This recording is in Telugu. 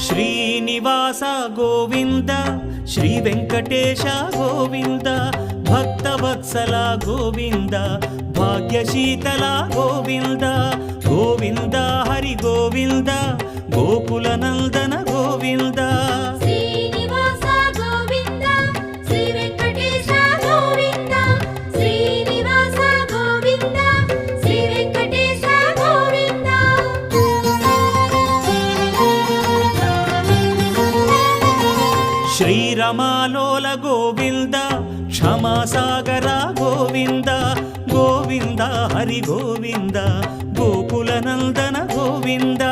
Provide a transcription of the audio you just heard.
శ్రీనివాస గోవింద శ్రీ వెంకటేశ గోవింద భక్తవత్సల గోవింద భాగ్యశీతల గోవింద గోవింద హరి గోవింద గోకుల నందన గోవింద శ్రీనివాస గోవింద శ్రీ వెంకటేశ గోవింద శ్రీనివాస గోవింద శ్రీ వెంకటేశ గోవింద శ్రీరమాలోల గోవింద క్షమాసాగర గోవింద గోవింద హరి గోవింద గోకుల నందన గోవింద